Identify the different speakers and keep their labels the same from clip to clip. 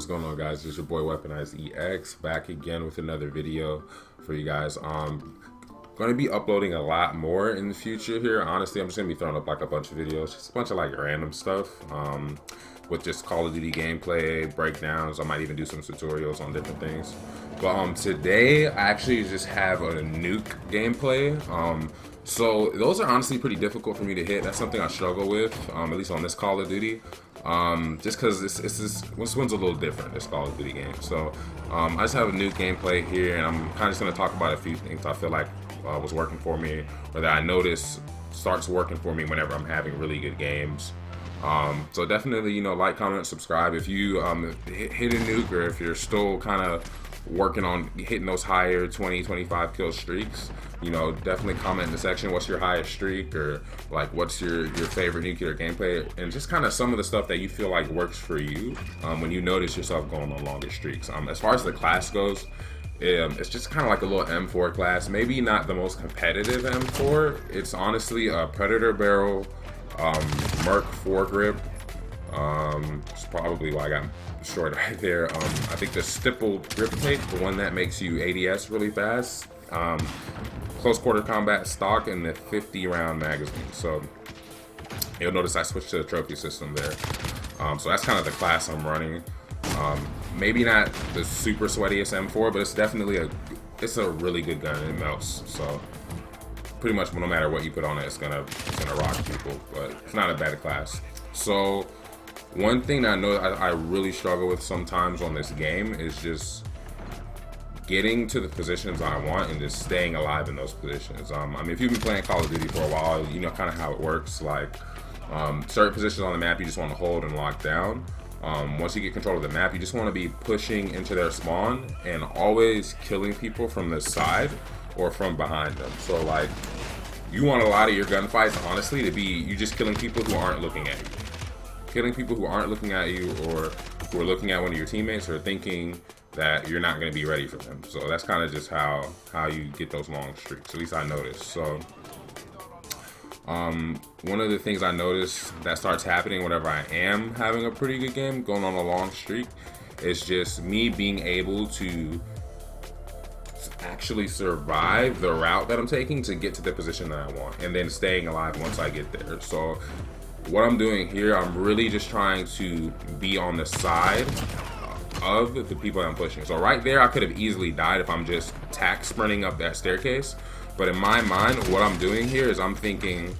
Speaker 1: What's going on, guys? It's your boy Weaponized EX back again with another video for you guys. Going to be uploading a lot more in the future here. Honestly, I'm just going to be throwing up like a bunch of videos, just a bunch of like random stuff with just Call of Duty gameplay, breakdowns. I might even do some tutorials on different things. But today I actually just have a nuke gameplay. So those are honestly pretty difficult for me to hit. That's something I struggle with, at least on this Call of Duty. Just because this one's a little different, this Call of Duty game. So I just have a nuke gameplay here, and I'm kind of just going to talk about a few things I feel like was working for me, or that I notice starts working for me whenever I'm having really good games. So definitely, like, comment, subscribe if you hit a nuke, or if you're still kind of working on hitting those higher 20-25 kill streaks. Definitely comment in the section what's your highest streak, or like what's your favorite nuclear gameplay, and just kind of some of the stuff that you feel like works for you when you notice yourself going on longer streaks. As far as the class goes, it's just kind of like a little M4 class. Maybe not the most competitive M4. It's honestly a Predator barrel, Merc foregrip. It's probably why I got short right there. I think the stippled grip tape, the one that makes you ADS really fast. Close quarter combat stock, and the 50 round magazine. So you'll notice I switched to the trophy system there. So that's kind of the class I'm running. Maybe not the super sweatiest M4, but it's definitely a really good gun, and it melts. So pretty much no matter what you put on it, it's gonna rock people. But it's not a bad class. So one thing I know I really struggle with sometimes on this game is just getting to the positions I want and just staying alive in those positions. I mean, if you've been playing Call of Duty for a while, you know kind of how it works. Like certain positions on the map you just want to hold and lock down. Once you get control of the map, you just want to be pushing into their spawn and always killing people from the side or from behind them. So like, you want a lot of your gunfights honestly to be you just killing people who aren't looking at you. Killing people who aren't looking at you, or who are looking at one of your teammates, or thinking that you're not going to be ready for them. So that's kind of just how you get those long streaks. At least I noticed. So one of the things I notice that starts happening whenever I am having a pretty good game, going on a long streak, is just me being able to actually survive the route that I'm taking to get to the position that I want, and then staying alive once I get there. So what I'm doing here, I'm really just trying to be on the side of the people that I'm pushing. So right there, I could have easily died if I'm just tack sprinting up that staircase. But in my mind, what I'm doing here is I'm thinking,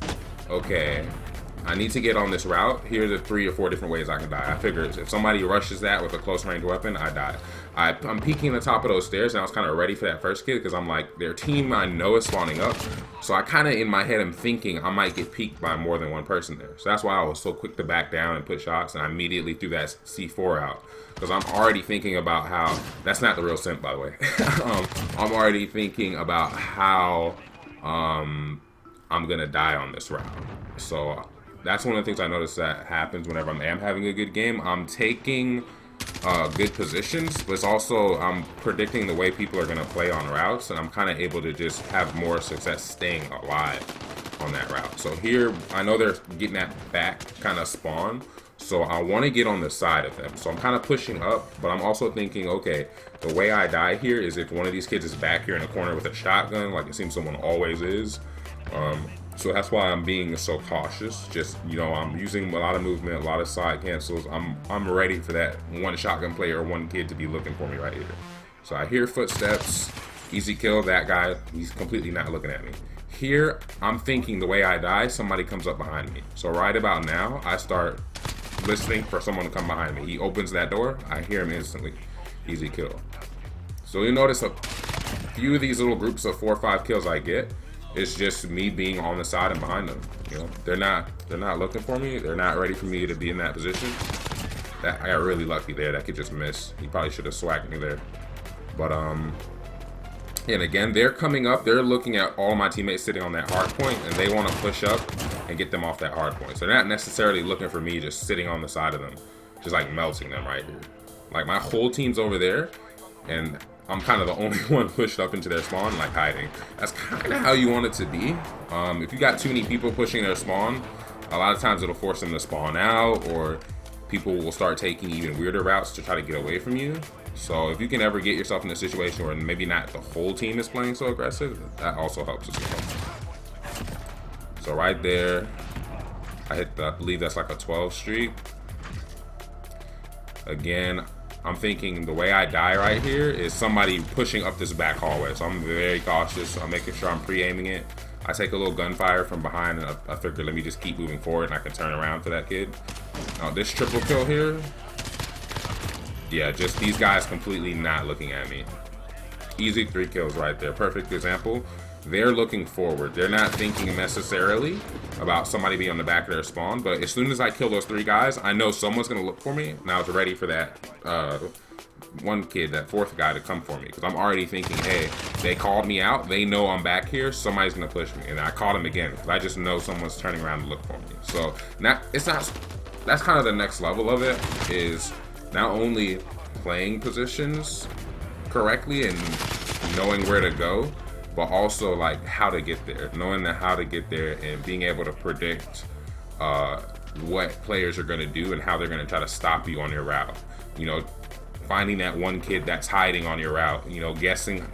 Speaker 1: okay, I need to get on this route. Here are the 3 or 4 different ways I can die. I figured if somebody rushes that with a close range weapon, I die. I'm peeking the top of those stairs, and I was kind of ready for that first kid because I'm like, their team I know is spawning up. So I kind of, in my head, am thinking I might get peeked by more than one person there. So that's why I was so quick to back down and put shots, and I immediately threw that C4 out. Because I'm already thinking about how, that's not the real simp, by the way. I'm already thinking about how I'm gonna die on this round. So that's one of the things I notice that happens whenever I am having a good game. I'm taking good positions, but it's also I'm predicting the way people are gonna play on routes, and I'm kind of able to just have more success staying alive on that route. So here, I know they're getting that back kind of spawn, so I want to get on the side of them. So I'm kind of pushing up, but I'm also thinking, okay, the way I die here is if one of these kids is back here in the corner with a shotgun, like it seems someone always is. So that's why I'm being so cautious. Just, I'm using a lot of movement, a lot of side cancels. I'm ready for that one shotgun player or one kid to be looking for me right here. So I hear footsteps, easy kill. That guy, he's completely not looking at me. Here, I'm thinking the way I die, somebody comes up behind me. So right about now, I start listening for someone to come behind me. He opens that door, I hear him instantly. Easy kill. So you'll notice a few of these little groups of 4 or 5 kills I get, it's just me being on the side and behind them. They're not looking for me. They're not ready for me to be in that position. I got really lucky there. That kid just missed. He probably should have swagged me there. But and again, they're coming up. They're looking at all my teammates sitting on that hard point, and they want to push up and get them off that hard point. So they're not necessarily looking for me just sitting on the side of them, just like melting them right here. Like my whole team's over there, and I'm kind of the only one pushed up into their spawn, like hiding. That's kind of how you want it to be. If you got too many people pushing their spawn, a lot of times it'll force them to spawn out, or people will start taking even weirder routes to try to get away from you. So if you can ever get yourself in a situation where maybe not the whole team is playing so aggressive, that also helps as well. So right there, I believe that's like a 12 streak. Again, I'm thinking the way I die right here is somebody pushing up this back hallway. So I'm very cautious. I'm making sure I'm pre-aiming it. I take a little gunfire from behind, and I figure let me just keep moving forward and I can turn around to that kid. Now this triple kill here, yeah, just these guys completely not looking at me. Easy 3 kills right there. Perfect example. They're looking forward. They're not thinking necessarily about somebody being on the back of their spawn, but as soon as I kill those 3 guys, I know someone's gonna look for me, and I was ready for that one kid, that 4th guy, to come for me, because I'm already thinking, hey, they called me out, they know I'm back here, somebody's gonna push me, and I caught him again, because I just know someone's turning around to look for me. So that's kind of the next level of it, is not only playing positions correctly and knowing where to go, but also like how to get there, knowing how to get there and being able to predict what players are going to do and how they're going to try to stop you on your route. You know, finding that one kid that's hiding on your route, you know, guessing.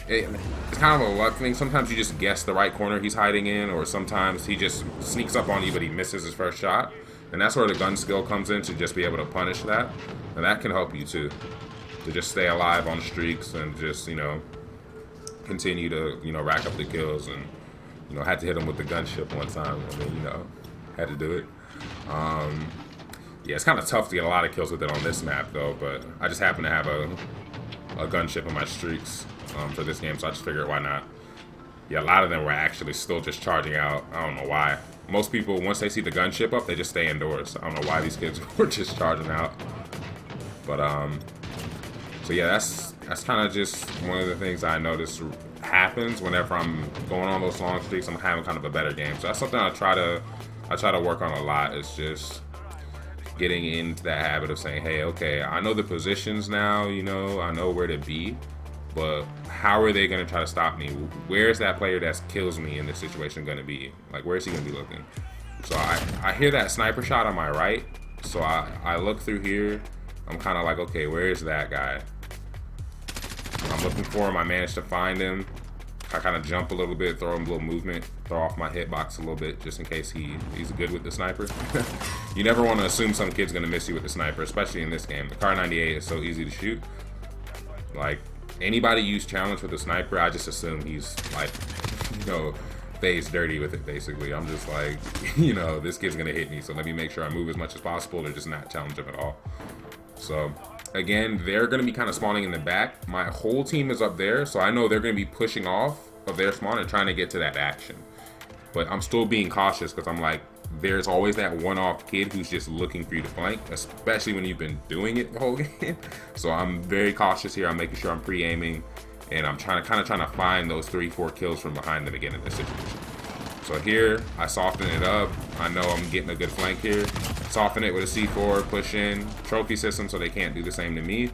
Speaker 1: It's kind of a luck thing. Sometimes you just guess the right corner he's hiding in, or sometimes he just sneaks up on you but he misses his first shot. And that's where the gun skill comes in, to just be able to punish that. And that can help you too, to just stay alive on streaks and just, you know, continue to, you know, rack up the kills. And, you know, had to hit him with the gunship one time. I mean, you know, had to do it. Yeah, it's kind of tough to get a lot of kills with it on this map though, but I just happen to have a gunship in my streaks for this game, so I just figured why not. Yeah, a lot of them were actually still just charging out. I don't know why. Most people, once they see the gunship up, they just stay indoors. I don't know why these kids were just charging out. But so yeah, that's kind of just one of the things I notice happens whenever I'm going on those long streaks. I'm having kind of a better game, so that's something I try to work on a lot. Is just getting into that habit of saying, hey, okay, I know the positions now, you know, I know where to be, but how are they going to try to stop me? Where's that player that kills me in this situation going to be? Like, where's he going to be looking? So I hear that sniper shot on my right, so I look through here. I'm kind of like, okay, where is that guy? I'm looking for him. I managed to find him. I kind of jump a little bit, throw him a little movement, throw off my hitbox a little bit, just in case he's good with the sniper. You never want to assume some kid's going to miss you with the sniper, especially in this game. The Kar 98 is so easy to shoot. Like, anybody use challenge with a sniper, I just assume he's, like, you know, phase dirty with it, basically. I'm just like, you know, this kid's going to hit me, so let me make sure I move as much as possible or just not challenge him at all. So again, they're going to be kind of spawning in the back. My whole team is up there, so I know they're going to be pushing off of their spawn and trying to get to that action. But I'm still being cautious, because I'm like, there's always that one-off kid who's just looking for you to flank, especially when you've been doing it the whole game. So I'm very cautious here. I'm making sure I'm pre-aiming, and I'm trying to find those 3-4 kills from behind them again in this situation. So here, I soften it up. I know I'm getting a good flank here. Soften it with a C4, push in, trophy system so they can't do the same to me.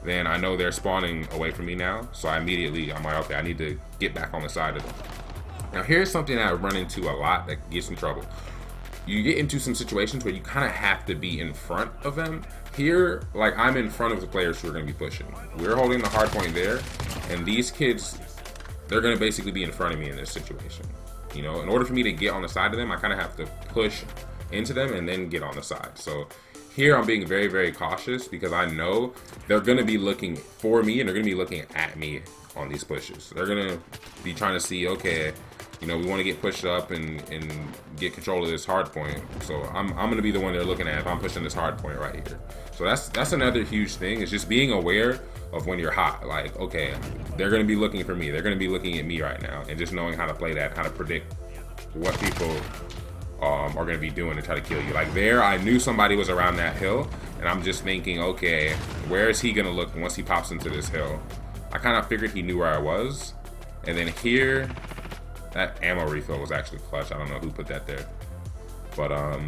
Speaker 1: Then I know they're spawning away from me now. So I'm like, okay, I need to get back on the side of them. Now here's something that I run into a lot that gets in trouble. You get into some situations where you kind of have to be in front of them. Here, like, I'm in front of the players who are going to be pushing. We're holding the hard point there, and these kids, they're going to basically be in front of me in this situation. You know, in order for me to get on the side of them, I kind of have to push into them and then get on the side. So here I'm being very, very cautious, because I know they're going to be looking for me and they're going to be looking at me on these pushes. They're going to be trying to see, okay, you know, we want to get pushed up and get control of this hard point. So I'm going to be the one they're looking at if I'm pushing this hard point right here. So that's another huge thing, is just being aware of when you're hot. Like, okay, they're going to be looking for me. They're going to be looking at me right now, and just knowing how to play that, how to predict what people are going to be doing to try to kill you. Like there, I knew somebody was around that hill, and I'm just thinking, okay, where is he going to look once he pops into this hill? I kind of figured he knew where I was. And then here, that ammo refill was actually clutch. I don't know who put that there. But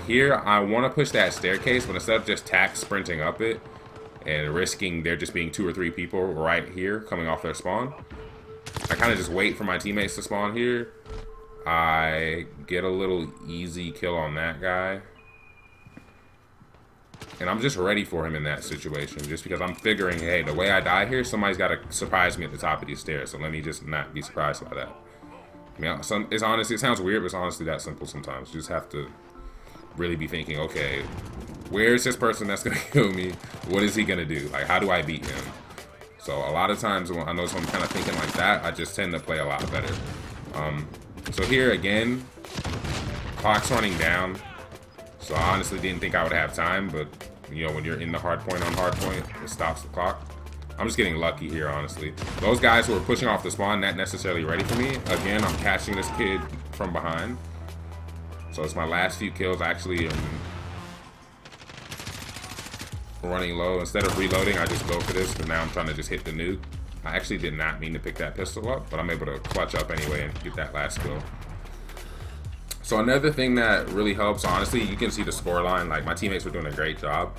Speaker 1: here, I want to push that staircase, but instead of just sprinting up it and risking there just being 2 or 3 people right here coming off their spawn, I kind of just wait for my teammates to spawn here. I get a little easy kill on that guy. And I'm just ready for him in that situation, just because I'm figuring, hey, the way I die here, somebody's got to surprise me at the top of these stairs. So let me just not be surprised by that. I mean, it's honestly, it sounds weird, but it's honestly that simple sometimes. You just have to really be thinking, okay, where's this person that's going to kill me? What is he going to do? Like, how do I beat him? So a lot of times when I notice when I'm kind of thinking like that, I just tend to play a lot better. So here again, clock's running down. So I honestly didn't think I would have time, but you know, when you're in the hard point on hard point, it stops the clock. I'm just getting lucky here, honestly. Those guys who are pushing off the spawn, not necessarily ready for me. Again, I'm catching this kid from behind. So it's my last few kills. Actually, running low. Instead of reloading, I just go for this, but now I'm trying to just hit the nuke. I actually did not mean to pick that pistol up, but I'm able to clutch up anyway and get that last kill. So another thing that really helps, honestly, you can see the score line. Like, my teammates were doing a great job.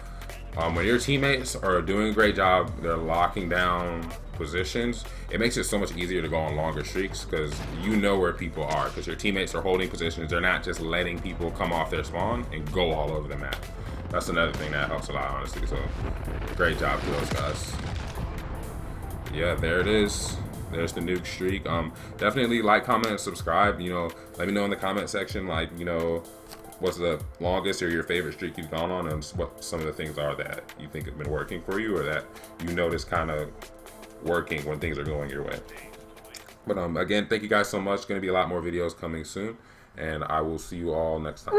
Speaker 1: When your teammates are doing a great job, they're locking down positions, it makes it so much easier to go on longer streaks because you know where people are, because your teammates are holding positions. They're not just letting people come off their spawn and go all over the map. That's another thing that helps a lot, honestly. So great job to those guys. Yeah, there it is. There's the nuke streak. Definitely like, comment, and subscribe. You know, let me know in the comment section, like, you know, what's the longest or your favorite streak you've gone on, and what some of the things are that you think have been working for you, or that you notice kind of working when things are going your way. But again, thank you guys so much. Going to be a lot more videos coming soon, and I will see you all next time.